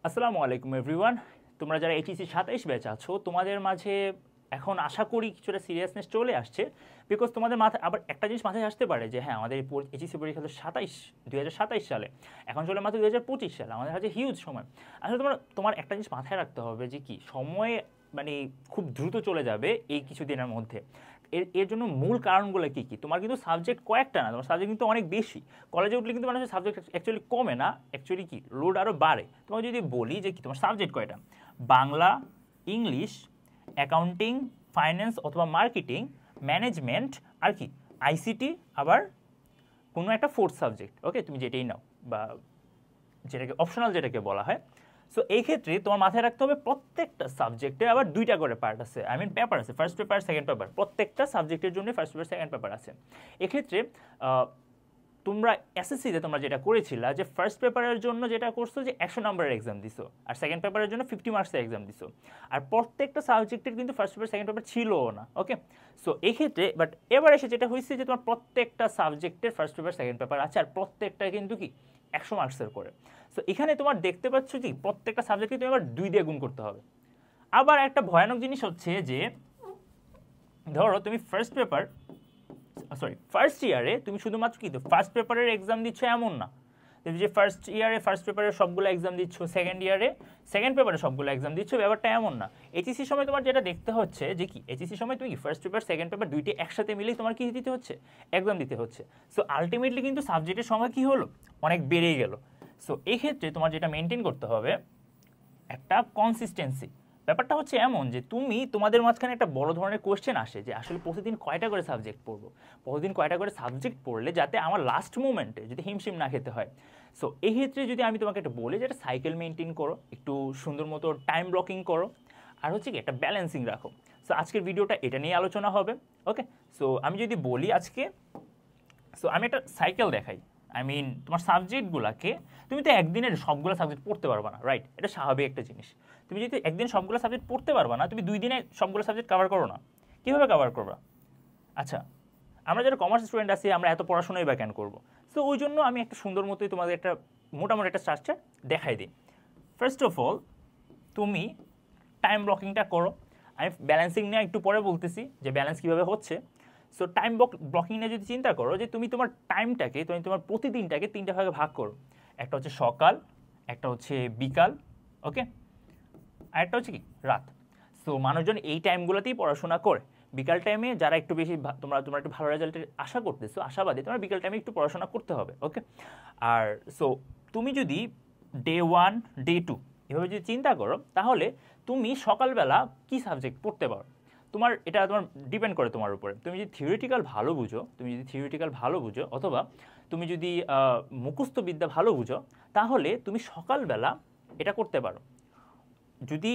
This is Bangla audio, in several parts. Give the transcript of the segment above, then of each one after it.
আসসালামু আলাইকুম এভরিওয়ান। তোমরা যারা এইচএসসি 27 ব্যাচ আছো তোমাদের মাঝে এখন আশা করি কিছুটা সিরিয়াসনেস চলে আসছে, বিকজ তোমাদের মাথায় আবার একটা জিনিস মাথায় আসতে পারে যে হ্যাঁ আমাদের এইচএসসি পরীক্ষা তো 2027 সালে, এখন চলে মাত্র 2025 সালে, আমাদের কাছে হিউজ সময়। আসলে তোমার একটা জিনিস মাথায় রাখতে হবে যে কি সময় মানে খুব দ্রুত চলে যাবে এই কিছুদিনের মধ্যে। এর জন্য মূল কারণগুলো কী কী? তোমার কিন্তু সাবজেক্ট কয়েকটা না, তোমার সাবজেক্ট কিন্তু অনেক বেশি। কলেজে উঠলে কিন্তু মানুষের সাবজেক্ট অ্যাকচুয়ালি কমে না, অ্যাকচুয়ালি কি লোড আরও বাড়ে। তোমাকে যদি বলি যে কি তোমার সাবজেক্ট কয়টা, বাংলা, ইংলিশ, অ্যাকাউন্টিং, ফাইন্যান্স অথবা মার্কেটিং, ম্যানেজমেন্ট, আর কি আইসিটি, আবার কোনো একটা ফোর্থ সাবজেক্ট, ওকে তুমি যেটাই নাও বা যেটাকে অপশনাল যেটাকে বলা হয়। সো এই ক্ষেত্রে তোমার মাথায় রাখতে হবে প্রত্যেকটা সাবজেক্টে আবার দুইটা করে পার্ট আছে, আই মিন পেপার আছে, ফার্স্ট পেপার সেকেন্ড পেপার, প্রত্যেকটা সাবজেক্টের জন্য ফার্স্ট পেপার সেকেন্ড পেপার আছে। এক্ষেত্রে তোমরা এসএসসিতে তোমরা যেটা করেছিলা যে ফার্স্ট পেপারের জন্য যেটা করছো যে 100 নম্বরের এক্সাম দিছো, আর সেকেন্ড পেপারের জন্য 50 মার্কসের এক্সাম দিছো, আর প্রত্যেকটা সাবজেক্টের কিন্তু ফার্স্ট পেপার সেকেন্ড পেপার ছিলও না, ওকে। সো এই ক্ষেত্রে বাট এবার এসে যেটা হয়েছে যে তোমার প্রত্যেকটা সাবজেক্টের ফার্স্ট পেপার সেকেন্ড পেপার আছে, আর প্রত্যেকটা কিন্তু কি 100 মার্কসের করে। সো এখানে তোমার দেখতে পাচ্ছ কি প্রত্যেকটা সাবজেক্টে তুমি আবার 2 দিয়ে গুণ করতে হবে। আবার একটা ভয়ানক জিনিস হচ্ছে যে ধরো তুমি ফার্স্ট ইয়ারে তুমি শুধুমাত্র কি ফার্স্ট পেপারের এক্সাম দিচ্ছ এমন না, তুমি যে ফার্স্ট ইয়ারে ফার্স্ট পেপারের সবগুলো এক্সাম দিচ্ছ, সেকেন্ড ইয়ারে সেকেন্ড পেপারে সবগুলো এক্সাম দিচ্ছ, ব্যাপারটা এমন না। এইচএসসির সময় তোমার যেটা দেখতে হচ্ছে যে কি এইচএসসির সময় তুমি ফার্স্ট পেপার সেকেন্ড পেপার দুইটি একসাথে মিলেই তোমার কি দিতে হচ্ছে, এক্সাম দিতে হচ্ছে। সো আলটিমেটলি কিন্তু সাবজেক্টের সংখ্যা কি হলো, অনেক বেড়েই গেল। সো এই ক্ষেত্রে তোমার যেটা মেনটেন করতে হবে একটা কনসিস্টেন্সি। ব্যাপারটা হচ্ছে এমন যে তুমি তোমাদের মাঝখানে একটা বড় ধরনের কোয়েশ্চেন আসে যে আসলে প্রতিদিন কয়টা করে সাবজেক্ট পড়বো, প্রতিদিন কয়টা করে সাবজেক্ট পড়লে যাতে আমার লাস্ট মোমেন্টে যদি হিমশিম না খেতে হয়। সো এই ক্ষেত্রে যদি আমি তোমাকে একটা বলি যে একটা সাইকেল মেনটেন করো, একটু সুন্দর মতো টাইম ব্লকিং করো, আর হচ্ছে কি একটা ব্যালেন্সিং রাখো। সো আজকের ভিডিওটা এটা নিয়ে আলোচনা হবে, ওকে। সো আমি যদি বলি আজকে, সো আমি একটা সাইকেল দেখাই, আই মিন তোমার সাবজেক্টগুলোকে তুমি তো একদিনের সবগুলো সাবজেক্ট পড়তে পারবা না, রাইট? এটা স্বাভাবিক একটা জিনিস। তুমি যদি একদিন সবগুলো সাবজেক্ট পড়তে পারবা না, তুমি 2 দিনে সবগুলো সাবজেক্ট কভার করো না, কীভাবে কভার করবা? আচ্ছা, আমরা যারা কমার্স স্টুডেন্ট আছি আমরা এত পড়াশোনাই বা কেন করবো? সো ওই জন্য আমি একটা সুন্দর মতোই তোমাদের একটা মোটামুটি একটা স্ট্রাকচার দেখাই দিই। ফার্স্ট অফ অল তুমি টাইম ব্লকিংটা করো। আমি ব্যালেন্সিং নিয়ে একটু পরে বলতেছি যে ব্যালেন্স কীভাবে হচ্ছে। সো টাইম ব্লকিং নিয়ে যদি চিন্তা করো যে তুমি তোমার টাইমটাকে, তুমি তোমার প্রতিদিনটাকে 3টা ভাগে ভাগ করো। একটা হচ্ছে সকাল, একটা হচ্ছে বিকাল, ওকে, আর একটা হচ্ছে কি রাত। সো মানুষজন এই টাইমগুলোতেই পড়াশোনা করে। বিকাল টাইমে যারা একটু বেশি তোমরা একটু ভালো রেজাল্টের আশা করতেছো, আশাবাদী, তোমার বিকাল টাইমে একটু পড়াশোনা করতে হবে, ওকে। আর সো তুমি যদি ডে 1 ডে 2 এভাবে যদি চিন্তা করো তাহলে তুমি সকালবেলা কি সাবজেক্ট পড়তে পারো এটা তোমার ডিপেন্ড করে তোমার উপরে। তুমি যদি থিওরিটিক্যাল ভালো বুঝো অথবা তুমি যদি মুখস্থ বিদ্যা ভালো বুঝো তাহলে তুমি সকালবেলা এটা করতে পারো। যদি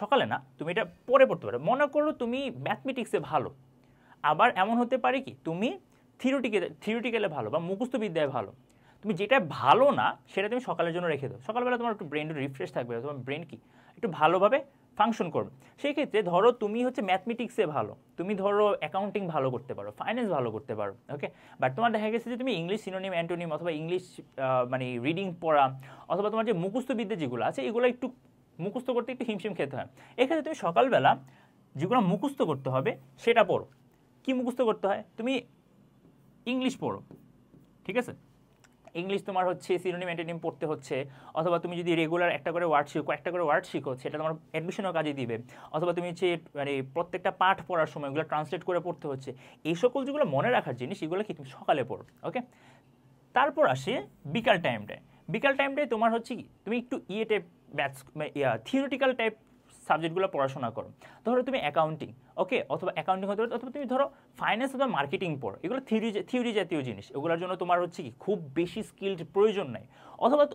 সকালে না, তুমি এটা পরে পড়তে পারো। মনে করো তুমি ম্যাথমেটিক্সে ভালো, আবার এমন হতে পারে কি তুমি থিওরিটিক্যালে ভালো বা মুখস্থ বিদ্যায় ভালো, তুমি যেটা ভালো না সেটা তুমি সকালের জন্য রেখে দাও। সকালবেলা তোমার একটু ব্রেন রিফ্রেশ থাকবে, তোমার ব্রেন কি একটু ভালোভাবে ফাংশন করবে। সেই ক্ষেত্রে ধরো তুমি হচ্ছে ম্যাথমেটিক্সে ভালো, তুমি ধরো অ্যাকাউন্টিং ভালো করতে পারো, ফাইন্যান্স ভালো করতে পারো, ওকে। বাট তোমার দেখা গেছে যে তুমি ইংলিশ সিনোনিম অ্যান্টোনিম অথবা ইংলিশ মানে রিডিং পড়া অথবা তোমার যে মুখস্থ বিদ্যা যেগুলো আছে এগুলো একটু মুখস্থ করতে একটু হিমশিম খেতে হয়। এক্ষেত্রে তুমি সকালবেলা যেগুলো মুখস্থ করতে হবে সেটা পড়ো। কি মুখস্থ করতে হয়? তুমি ইংলিশ পড়ো, ঠিক আছে। ইংলিশ তোমার হচ্ছে সিনোনিম অ্যান্টোনিম পড়তে হচ্ছে, অথবা তুমি যদি রেগুলার একটা করে ওয়ার্ড শিখো সেটা তোমার অ্যাডমিশনের কাজে দিবে, অথবা তুমি হচ্ছে মানে প্রত্যেকটা পাঠ পড়ার সময় এগুলো ট্রান্সলেট করে পড়তে হচ্ছে। এই সকল যেগুলো মনে রাখার জিনিস এগুলো কি তুমি সকালে পড়ো, ওকে। তারপর আসে বিকাল টাইমটায় তোমার হচ্ছে কি তুমি একটু টাইপ থিওরিটিক্যাল টাইপ সাবজেক্টগুলো পড়াশোনা করো। ধরো তুমি অ্যাকাউন্টিং, ওকে, অথবা অ্যাকাউন্টিং হতে পারে, অথবা তুমি ধরো ফাইন্যান্স অথবা মার্কেটিং পড়ো। এগুলো থিওরি জাতীয় জিনিস, এগুলোর জন্য তোমার হচ্ছে কি খুব বেশি স্কিলড প্রয়োজন নাই।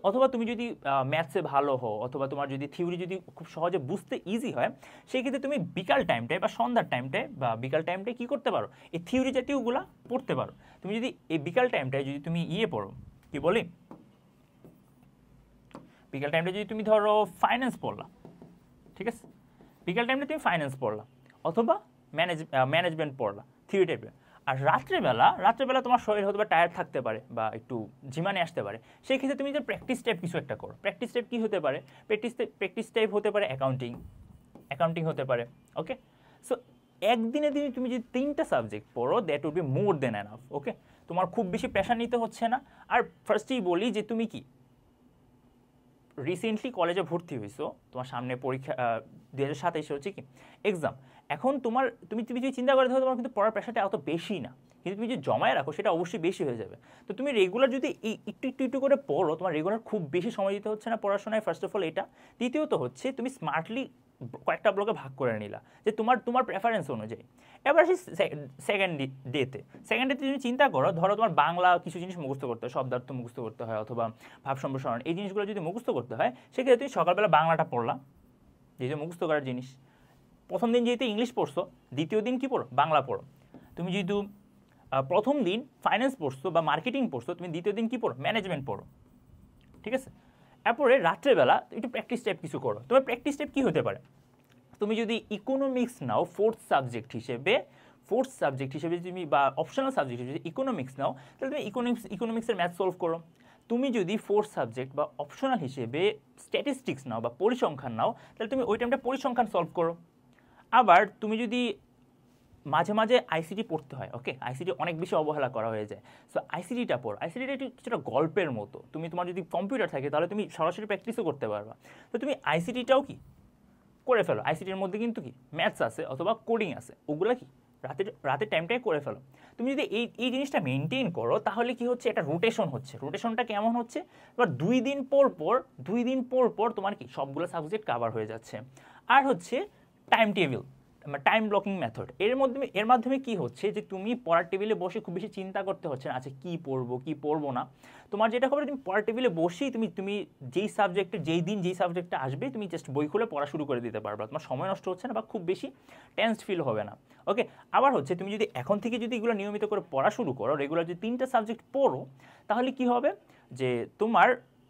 অথবা তুমি যদি ম্যাথসে ভালো হও, অথবা তোমার যদি থিওরি যদি খুব সহজে বুঝতে ইজি হয়, সেই ক্ষেত্রে তুমি বিকাল টাইমটায় বা সন্ধ্যার টাইমটায় বা বিকাল টাইমটায় কী করতে পারো, এই থিওরি জাতীয়গুলো পড়তে পারো। তুমি যদি এই বিকাল টাইমটায় যদি তুমি পড়ো, কি বলি, বিকাল টাইমটা যদি তুমি ধরো ফাইন্যান্স পড়লা, ঠিক আছে, বিকাল টাইমটা তুমি ফাইন্যান্স পড়লা অথবা ম্যানেজমেন্ট পড়লা থিওরি টাইপের। আর রাত্রেবেলা তোমার শরীর হয়তো বা টায়ার্ড থাকতে পারে বা একটু ঝিমানে আসতে পারে, সেই ক্ষেত্রে তুমি যে প্র্যাকটিস টাইপ কিছু একটা করো। প্র্যাকটিস টাইপ কী হতে পারে? প্র্যাকটিস টাইপ হতে পারে অ্যাকাউন্টিং হতে পারে। ওকে, সো একদিনে তুমি যদি 3টা সাবজেক্ট পড়ো, that would be more than enough. Okay, তোমার খুব বেশি প্রেশার নিতে হচ্ছে না। আর ফার্স্টেই বলি যে তুমি কি রিসেন্টলি কলেজে ভর্তি হয়েছো, তোমার সামনে পরীক্ষা 2027 হচ্ছে কি এক্সাম। এখন তুমি যদি চিন্তা করে দেখো, তোমার কিন্তু পড়ার প্রেশারটা অত বেশি না, কিন্তু তুমি যদি জমায় রাখো সেটা অবশ্যই বেশি হয়ে যাবে। তো তুমি রেগুলার যদি একটু করে পড়ো, তোমার রেগুলার খুব বেশি সময় দিতে হচ্ছে না পড়াশোনায়, ফার্স্ট অফ অল এটা। দ্বিতীয়ত হচ্ছে তুমি স্মার্টলি কয়েকটা ব্লকে ভাগ করে নিলা, যে তোমার প্রেফারেন্স অনুযায়ী। এবার আসি সেকেন্ড ডেতে তুমি চিন্তা করো, ধরো তোমার বাংলা কিছু জিনিস মুখস্থ করতে হয়, শব্দার্থ মুখস্থ করতে হয়, অথবা ভাব সম্প্রসারণ, এই জিনিসগুলো যদি মুখস্থ করতে হয়, সেক্ষেত্রে তুমি সকালবেলা বাংলাটা পড়লা, যেহেতু মুখস্থ করার জিনিস। প্রথম দিন যেহেতু ইংলিশ পড়ছো, দ্বিতীয় দিন কী পড়ো? বাংলা পড়ো। তুমি যেহেতু প্রথম দিন ফাইন্যান্স পড়ছো বা মার্কেটিং পড়ছো, তুমি দ্বিতীয় দিন কী পড়ো? ম্যানেজমেন্ট পড়ো। ঠিক আছে, এরপরে রাত্রেবেলা একটু প্র্যাকটিস টাইপ কিছু করো। তোমার প্র্যাকটিস টাইপ কী হতে পারে? তুমি যদি ইকোনমিক্স নাও ফোর্থ সাবজেক্ট হিসেবে তুমি, বা অপশনাল সাবজেক্ট হিসেবে ইকোনমিক্স নাও, তাহলে তুমি ইকোনমিক্সের ম্যাথ সলভ করো। তুমি যদি ফোর্থ সাবজেক্ট বা অপশনাল হিসেবে স্ট্যাটিস্টিক্স নাও বা পরিসংখ্যান নাও, তাহলে তুমি ওই টাইমটা পরিসংখ্যান সলভ করো। আবার তুমি যদি মাঝে মাঝে আইসিটি পড়তে হয়, ওকে, আইসিটি অনেক বেশি অবহেলা করা হয়ে যায়, সো আইসিটিটা পড়ো। আইসিটিটা একটু কিছুটা গল্পের মতো, তোমার যদি কম্পিউটার থাকে তাহলে তুমি সরাসরি প্র্যাকটিসও করতে পারবা। তো তুমি আইসিটিটাও কি করে ফেলো। আইসিটির মধ্যে কিন্তু কি ম্যাথস আছে অথবা কোডিং আছে, ওগুলো কি রাতের টাইমটাই করে ফেলো। তুমি যদি এই জিনিসটা মেনটেন করো, তাহলে কি হচ্ছে, একটা রোটেশন হচ্ছে। রোটেশনটা কেমন হচ্ছে? এবার 2 দিন পর তোমার কি সবগুলো সাবজেক্ট কভার হয়ে যাচ্ছে। আর হচ্ছে time table, time blocking method, এর মাধ্যমে কি হচ্ছে, যে তুমি পড়ার টেবিলে বসে খুব বেশি চিন্তা করতে হচ্ছে না, আচ্ছা কী পড়বো না। তোমার যেটা হবে, তুমি পড়ার টেবিলে বসেই তুমি যেই সাবজেক্টটা আসবে, তুমি জাস্ট বই খুলে পড়া শুরু করে দিতে পারবে। তোমার সময় নষ্ট হচ্ছে না বা খুব বেশি টেন্সড ফিল হবে না। ওকে, আবার হচ্ছে তুমি যদি এখন থেকে যদি এগুলো নিয়মিত করে পড়া শুরু করো, রেগুলার যদি 3টা সাবজেক্ট পড়ো, তাহলে কি হবে, যে তোমার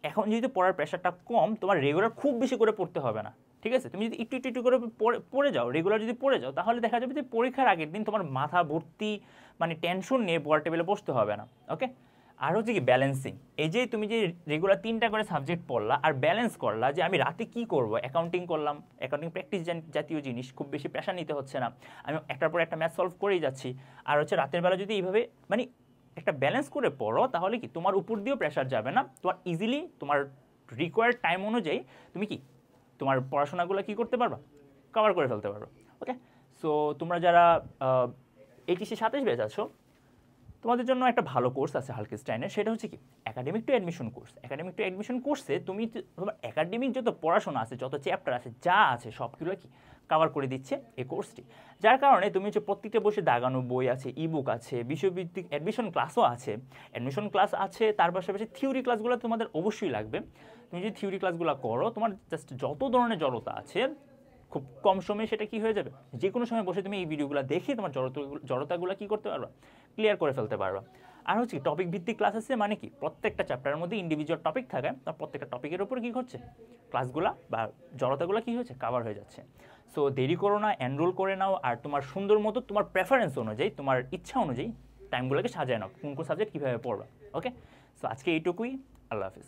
এখন যেহেতু পড়ার প্রেশারটা কম, তোমার রেগুলার খুব বেশি করে পড়তে হবে না। ঠিক আছে, তুমি যদি একটু করে পড়ে যাও, রেগুলার যদি পড়ে যাও, তাহলে দেখা যাবে যে পরীক্ষার আগের দিন তোমার মাথা ভর্তি টেনশন নিয়ে পড়ার টেবিলে বসতে হবে না। ওকে, আর হচ্ছে কি ব্যালেন্সিং, এই যে তুমি যে রেগুলার 3টা করে সাবজেক্ট পড়লা আর ব্যালেন্স করলা, যে আমি রাতে কি করব, অ্যাকাউন্টিং করলাম, অ্যাকাউন্টিং প্র্যাকটিস জাতীয় জিনিস, খুব বেশি প্রেশার নিতে হচ্ছে না, আমি একটার পর একটা ম্যাথ সলভ করেই যাচ্ছি। আর হচ্ছে রাতের বেলা যদি এইভাবে একটা ব্যালেন্স করে পড়ো, তাহলে কি তোমার উপর দিয়েও প্রেশার যাবে না, তোমার ইজিলি তোমার রিকোয়ার্ড টাইম অনুযায়ী তুমি কি তোমার পড়াশোনাগুলো কি করতে পারবা, কভার করে ফেলতে পারবা। ওকে, সো তোমরা যারা এইচএসসি 27 ব্যাচ আছো, তোমাদের জন্য একটা ভালো কোর্স আছে হালকেস্টাইনের, সেটা হচ্ছে কি academic two admission course. Academic two admission কোর্সে তুমি তোমার একাডেমিক যত পড়াশোনা আছে, যত চ্যাপ্টার আছে, যা আছে সবগুলো কি কভার করে দিচ্ছে এই কোর্সটি। যার কারণে তুমি হচ্ছে প্রত্যেকটা বসে দাগানো বই আছে, ইবুক আছে, বিষয়ভিত্তিক অ্যাডমিশন ক্লাসও আছে, তার পাশাপাশি থিওরি ক্লাসগুলো তোমাদের অবশ্যই লাগবে। তুমি যদি থিওরি ক্লাসগুলো করো, তোমার জাস্ট যত ধরনের জড়তা আছে খুব কম সময়ে সেটা কি হয়ে যাবে, যে কোনো সময় বসে তুমি এই ভিডিওগুলো দেখে তোমার জড়তাগুলো কি করতে পারবা, ক্লিয়ার করে ফেলতে পারবা। আর হচ্ছে টপিক ভিত্তিক ক্লাস আছে, মানে কি প্রত্যেকটা চ্যাপ্টারের মধ্যে ইন্ডিভিজুয়াল টপিক থাকে, আর প্রত্যেকটা টপিকের উপর কী করছে, ক্লাসগুলো বা জড়তাগুলো কী হচ্ছে, কভার হয়ে যাচ্ছে। সো দেরি করো না, এনরোল করে নাও, আর তোমার সুন্দর মতো তোমার প্রেফারেন্স অনুযায়ী, তোমার ইচ্ছা অনুযায়ী টাইমগুলোকে সাজায় নাও, কোন সাবজেক্ট কীভাবে পড়বা। ওকে, সো আজকে এইটুকুই, আল্লাহ হাফিজ।